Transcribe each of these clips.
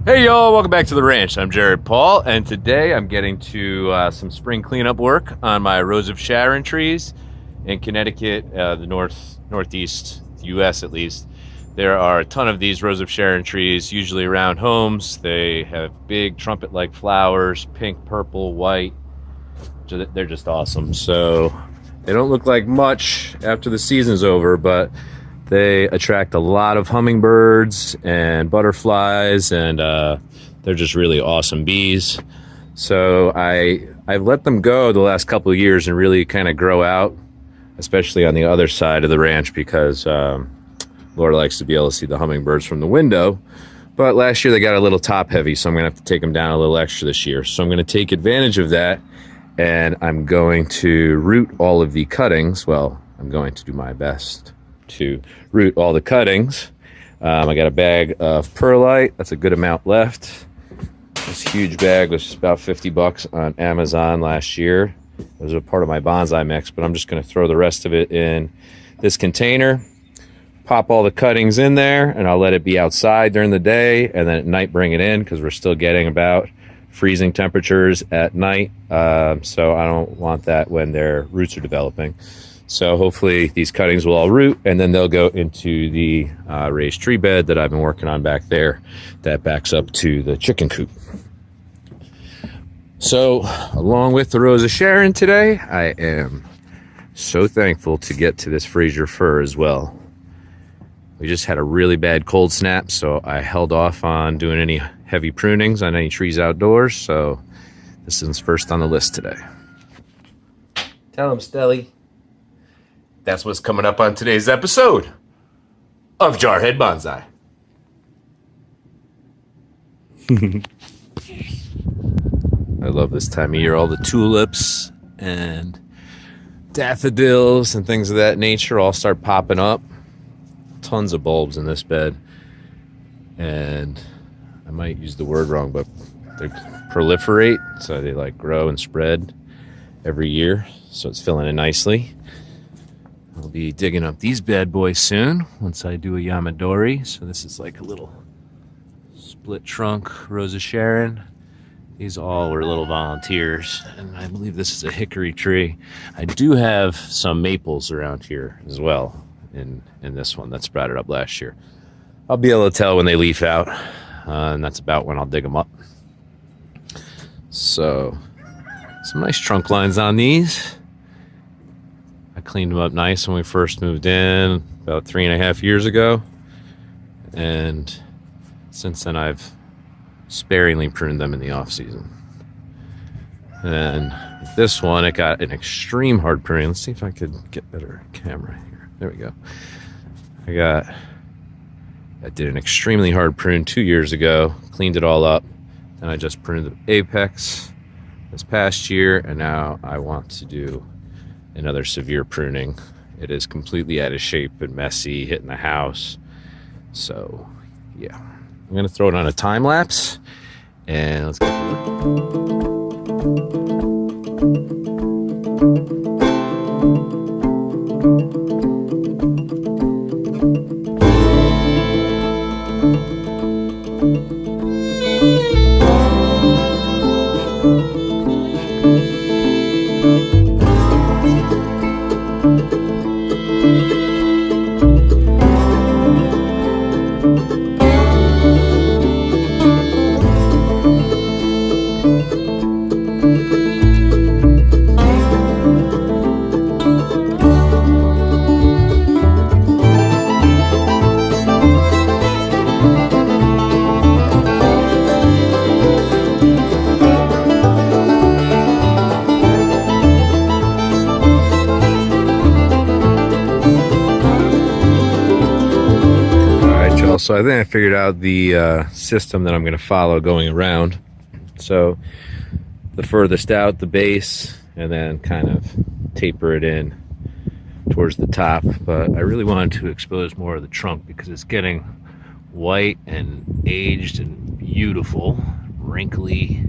Hey y'all, welcome back to the ranch. I'm Jared Paul, and today I'm getting to some spring cleanup work on my Rose of Sharon trees in Connecticut, the northeast US at least. There are a ton of these Rose of Sharon trees, usually around homes. They have big trumpet-like flowers, pink, purple, white. They're just awesome. So they don't look like much after the season's over, but they attract a lot of hummingbirds and butterflies, and they're just really awesome bees. So I've let them go the last couple of years and really kind of grow out, especially on the other side of the ranch, because Laura likes to be able to see the hummingbirds from the window. But last year they got a little top heavy, so I'm gonna have to take them down a little extra this year. So I'm gonna take advantage of that, and I'm going to root all of the cuttings. Well, I'm going to do my best to root all the cuttings. I got a bag of perlite. That's a good amount left. This huge bag was about 50 bucks on Amazon last year. It was a part of my bonsai mix, but I'm just going to throw the rest of it in this container, pop all the cuttings in there, and I'll let it be outside during the day, and then at night bring it in, because we're still getting about freezing temperatures at night. So I don't want that when their roots are developing. So hopefully these cuttings will all root, and then they'll go into the raised tree bed that I've been working on back there that backs up to the chicken coop. So along with the Rose of Sharon today, I am so thankful to get to this Fraser fir as well. We just had a really bad cold snap, so I held off on doing any heavy prunings on any trees outdoors. So this is first on the list today. Tell him, Stelly. That's what's coming up on today's episode of Jarhead Bonsai. I love this time of year. All the tulips and daffodils and things of that nature all start popping up. Tons of bulbs in this bed. And I might use the word wrong, but they proliferate. So they like grow and spread every year. So it's filling in nicely. I'll be digging up these bad boys soon once I do a Yamadori. So this is like a little split trunk Rose of Sharon. These all were little volunteers, and I believe this is a hickory tree. I do have some maples around here as well in this one that sprouted up last year. I'll be able to tell when they leaf out, and that's about when I'll dig them up. So some nice trunk lines on these. I cleaned them up nice when we first moved in about 3.5 years ago. And since then I've sparingly pruned them in the off season. And this one, it got an extreme hard pruning. Let's see if I could get better camera here. There we go. I did an extremely hard prune 2 years ago, cleaned it all up. Then I just pruned the apex this past year, and now I want to do another severe pruning. It is completely out of shape and messy, hitting the house. So yeah, I'm gonna throw it on a time lapse, and let's get to So I think I figured out the system that I'm going to follow going around. So the furthest out, the base, and then kind of taper it in towards the top. But I really wanted to expose more of the trunk because it's getting white and aged and beautiful, wrinkly.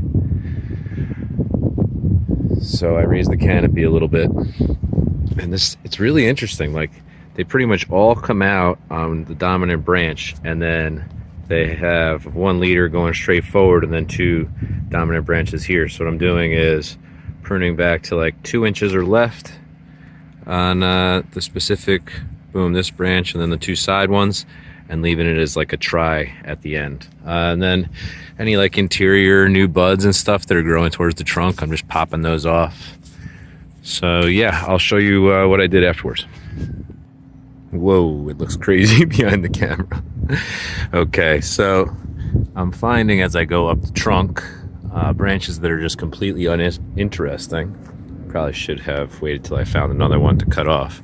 So I raised the canopy a little bit. And it's really interesting. Like, they pretty much all come out on the dominant branch, and then they have one leader going straight forward and then two dominant branches here. So what I'm doing is pruning back to like 2 inches or left on the specific, boom, this branch, and then the two side ones, and leaving it as like a try at the end. And then any like interior new buds and stuff that are growing towards the trunk, I'm just popping those off. So yeah, I'll show you what I did afterwards. Whoa, it looks crazy behind the camera. Okay, so I'm finding as I go up the trunk branches that are just completely uninteresting. Probably should have waited till I found another one to cut off.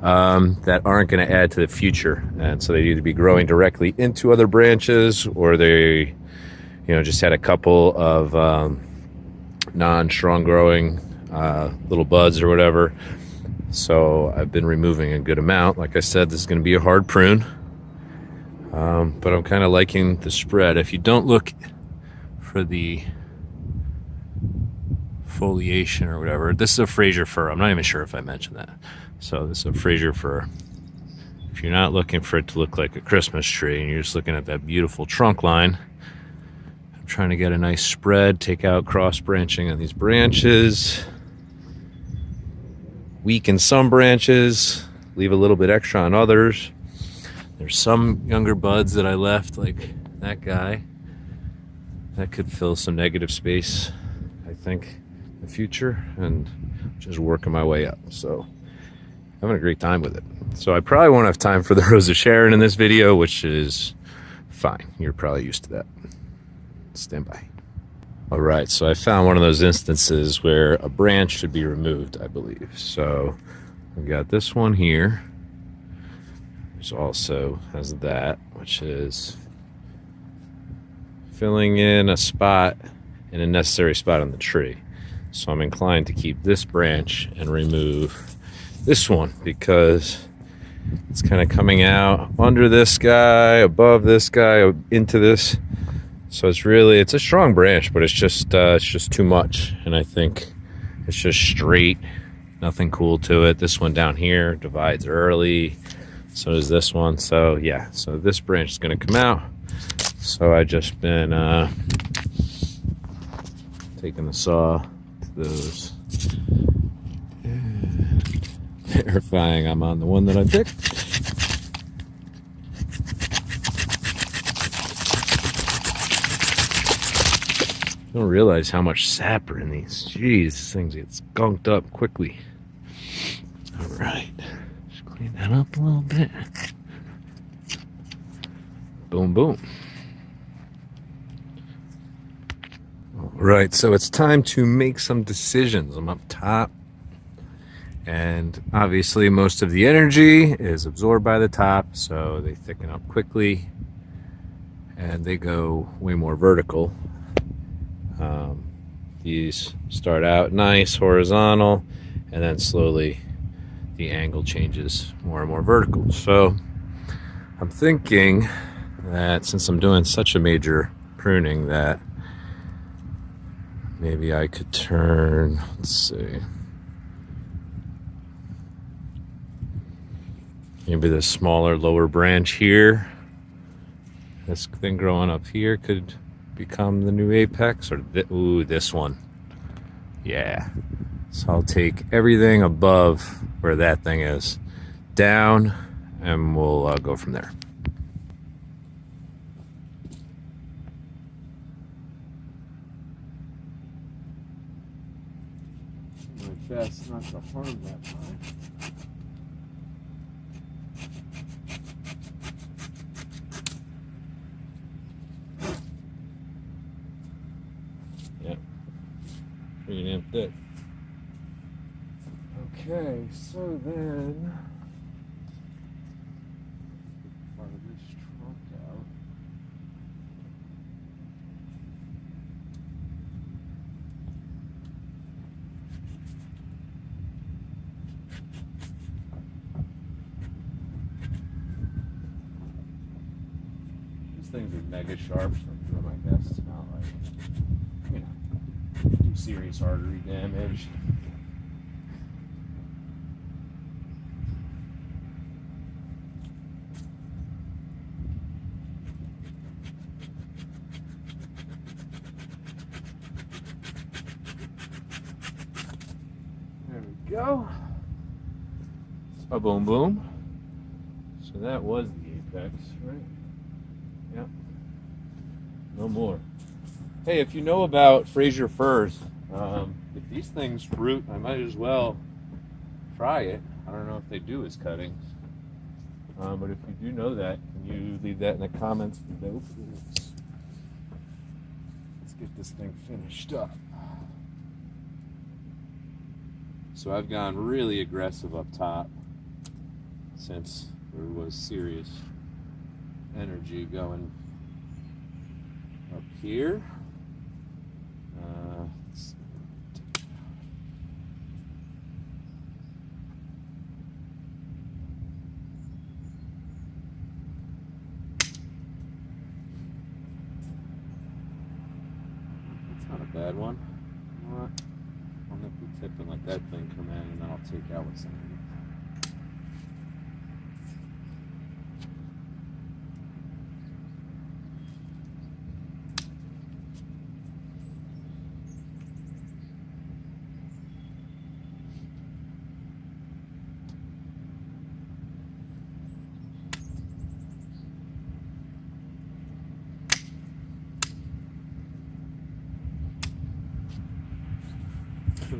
That aren't going to add to the future, and so they either be growing directly into other branches, or they, just had a couple of non-strong growing little buds or whatever. So I've been removing a good amount. Like I said, this is going to be a hard prune, but I'm kind of liking the spread. If you don't look for the foliation or whatever, this is a Fraser fir. I'm not even sure if I mentioned that. So this is a Fraser fir. If you're not looking for it to look like a Christmas tree and you're just looking at that beautiful trunk line, I'm trying to get a nice spread, take out cross branching on these branches, weaken some branches, leave a little bit extra on others. There's some younger buds that I left, like that guy, that could fill some negative space, I think, in the future, and just working my way up. So having a great time with it. So I probably won't have time for the Rose of Sharon in this video, which is fine. You're probably used to that. Stand by. All right, so I found one of those instances where a branch should be removed, I believe. So we got this one here. There's also has that, which is filling in a spot, in a necessary spot on the tree. So I'm inclined to keep this branch and remove this one, because it's kind of coming out under this guy, above this guy, into this. So it's a strong branch, but it's just too much. And I think it's just straight, nothing cool to it. This one down here divides early. So does this one. So yeah, so this branch is going to come out. So I just been taking the saw to those, verifying I'm on the one that I picked. I don't realize how much sap are in these. Jeez, these things get skunked up quickly. All right, just clean that up a little bit. Boom, boom. All right, so it's time to make some decisions. I'm up top, and obviously most of the energy is absorbed by the top, so they thicken up quickly and they go way more vertical. These start out nice horizontal, and then slowly the angle changes more and more vertical. So I'm thinking that since I'm doing such a major pruning, that maybe I could turn, let's see, maybe this smaller lower branch here, this thing growing up here could become the new apex, or ooh, this one. Yeah. So I'll take everything above where that thing is down, and we'll go from there. My best not to harm that pine. Pretty damn thick. Okay, so then part of this trunk out. These things are mega sharp, so I'm doing my best to not do serious artery damage. go. A boom boom. So that was the apex, right? Yep. No more. Hey, if you know about Fraser firs, if these things root, I might as well try it. I don't know if they do as cuttings. But if you do know that, can you leave that in the comments below, please? Let's get this thing finished up. So I've gone really aggressive up top since there was serious energy going up here. That's not a bad one. You know what? I'll have to tip and let that thing come in, and then I'll take out what's underneath.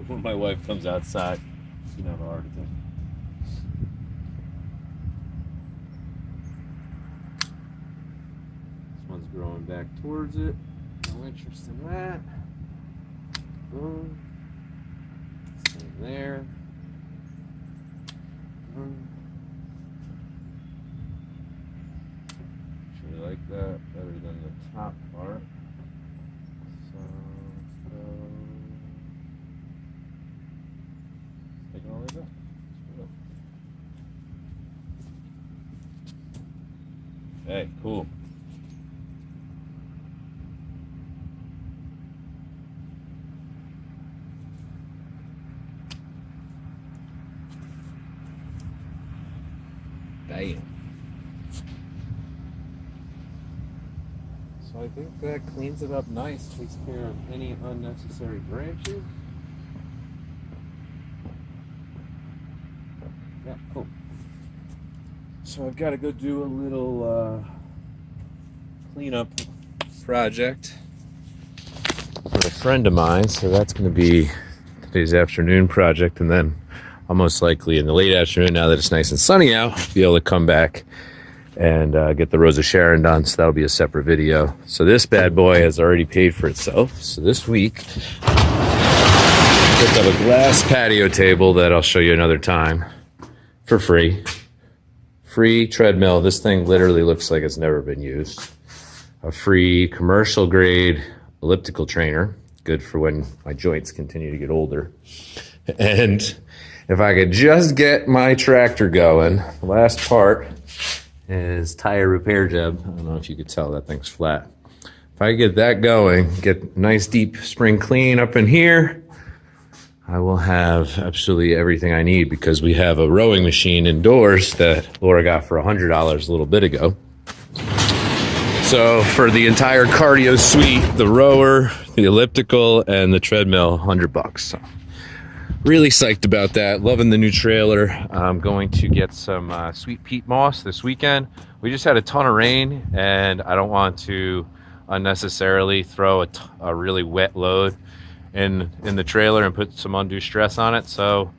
When my wife comes outside, she's gonna have a heart attack. This one's growing back towards it. No interest in that. Boom. Same there. Boom. Actually like that better than the top part. Taking all that. Hey, cool. Damn. So I think that cleans it up nice, takes care of any unnecessary branches. Yeah, cool. So I've got to go do a little cleanup project for a friend of mine. So that's going to be today's afternoon project, and then I'll most likely in the late afternoon, now that it's nice and sunny out, be able to come back and get the Rose of Sharon done. So that'll be a separate video. So this bad boy has already paid for itself. So this week, I picked up a glass patio table that I'll show you another time. For free. Free treadmill. This thing literally looks like it's never been used. A free commercial grade elliptical trainer. Good for when my joints continue to get older. And if I could just get my tractor going, the last part is tire repair job. I don't know if you could tell that thing's flat. If I get that going, get nice deep spring clean up in here, I will have absolutely everything I need, because we have a rowing machine indoors that Laura got for $100 a little bit ago. So for the entire cardio suite, the rower, the elliptical, and the treadmill, $100. So really psyched about that. Loving the new trailer. I'm going to get some sweet peat moss this weekend. We just had a ton of rain, and I don't want to unnecessarily throw a really wet load in the trailer and put some undue stress on it. So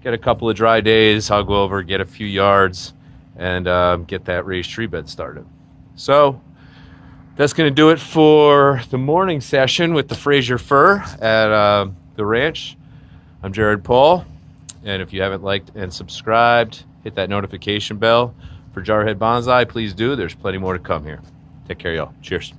get a couple of dry days, I'll go over, get a few yards, and get that raised tree bed started. So that's going to do it for the morning session with the Fraser fir at the ranch. I'm Jared Paul, and if you haven't liked and subscribed, hit that notification bell for Jarhead Bonsai. Please do. There's plenty more to come here. Take care, y'all. Cheers.